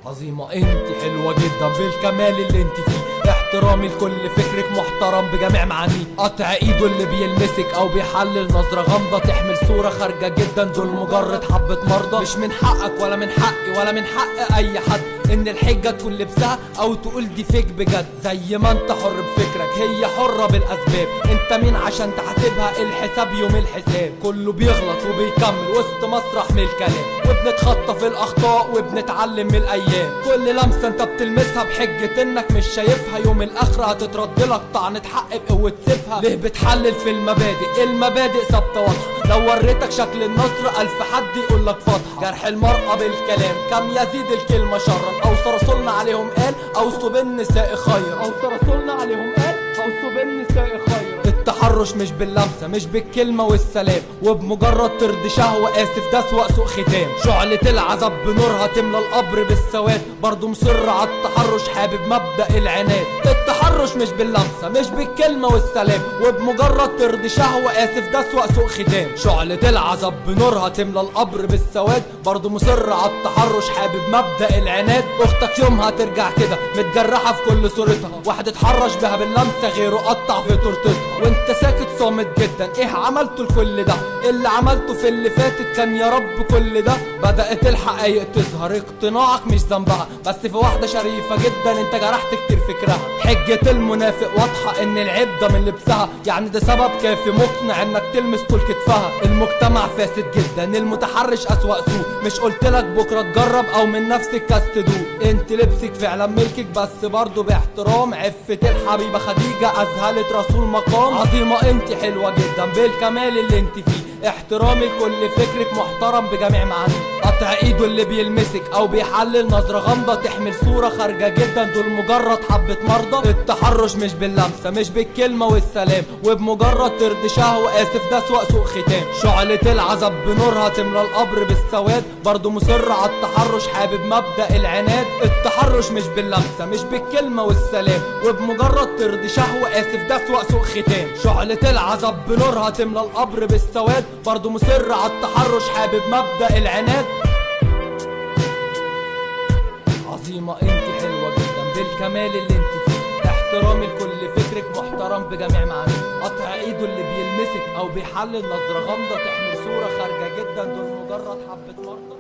عظيمة انت حلوة جدا بالكمال اللي انت فيه، احترامي لكل فكرك محترم بجميع معانيه، قطع ايده اللي بيلمسك او بيحلل نظرة غامضة تحمل صورة خارجة جدا، دول مجرد حبة مرضى. مش من حقك ولا من حقي ولا من حق اي حد ان الحجة تكون لبسها او تقول دي فيك بجد، زي ما انت حر بفكرك هي حرة بالاسباب، انت مين عشان تحاسبها؟ الحساب يوم الحساب، كله بيغلط وبيكمل وسط مسرح من الكلام، وبنتخطى في الاخطاء وبنتعلم من الايام، كل لمسة انت بتلمسها بحجة انك مش شايفها يوم الاخرة هتترد لك طعنة حق بقوة سيفها. ليه بتحلل في المبادئ؟ المبادئ ثابتة واضحة، لو وريتك شكل النصر الف حد يقول لك فاتحة، جرح المرأة بالكلام كم يزيد الكلمة شرا، اوصى رسولنا عليهم قال اوصوا بالنساء خير، اوصى رسولنا عليهم قال اوصوا بالنساء خير. التحرش مش باللمسة مش بالكلمة والسلام، وبمجرد ترضي شهوة اسف ده اسوأ سوء ختام، شعلة العذاب بنورها تملى القبر بالسواد، برضو مصر على التحرش حابب مبدأ العناد. التحرش مش باللمسة مش بالكلمة والسلام، وبمجرد ترضي شهوة اسف ده اسوأ سوء ختام، شعلة العذاب بنورها تملى القبر بالسواد، برضو مصر على التحرش حابب مبدأ العناد. اختك يومها ترجع كده متجرحة في كل صورتها، واحد اتحرش بها باللمسة غيره قطع في تورتتها، وانت ساكت صامت جدا. ايه عملته لكل ده؟ اللي عملته في اللي فاتت كان يا رب كل ده. بدأت الحقايق تظهر اقتناعك مش ذنبها، بس في واحدة شريفة جدا انت جرحت كتير فكرها، حجة المنافق واضحة ان العيب ده من لبسها، يعني ده سبب كافي مقنع انك تلمس طول كتفها. المجتمع فاسد جدا المتحرش اسوأ سوء، مش قلتلك بكرة تجرب او من نفسك كاس تدوق؟ انت لبسك فعلا ملكك بس برضه باحترام، عفة الحبيبة خديجة اذهلت رسول مقام. عظيمة انت حلوة جدا بالكمال اللي انت فيه، احترامي لكل فكرك محترم بجميع معانيه، قطع ايده اللي بيلمسك او بيحلل نظرة غامضة تحمل صورة خارجة جدا، دول مجرد حبة مرضى. التحرش مش باللمسة مش بالكلمة والسلام، وبمجرد ترضي شهوة اسف ده اسوأ سوء ختام، شعلة العذاب بنورها تملى القبر بالسواد، برضو مصر على التحرش حابب مبدأ العناد. التحرش مش باللمسة مش بالكلمة والسلام، وبمجرد ترضي شهوة اسف ده اسوأ سوء ختام، شعلة العذاب بنورها تملى القبر بالسواد، برضو مصر على التحرش حابب مبدأ العناد. عظيمة انت حلوة جدا بالكمال اللي انت فيه، احترامي لكل فكرك محترم بجميع معانيه، قطع ايده اللي بيلمسك او بيحلل نظرة غامضة تحمل صورة خارجة جدا، دول مجرد حبة مرضى.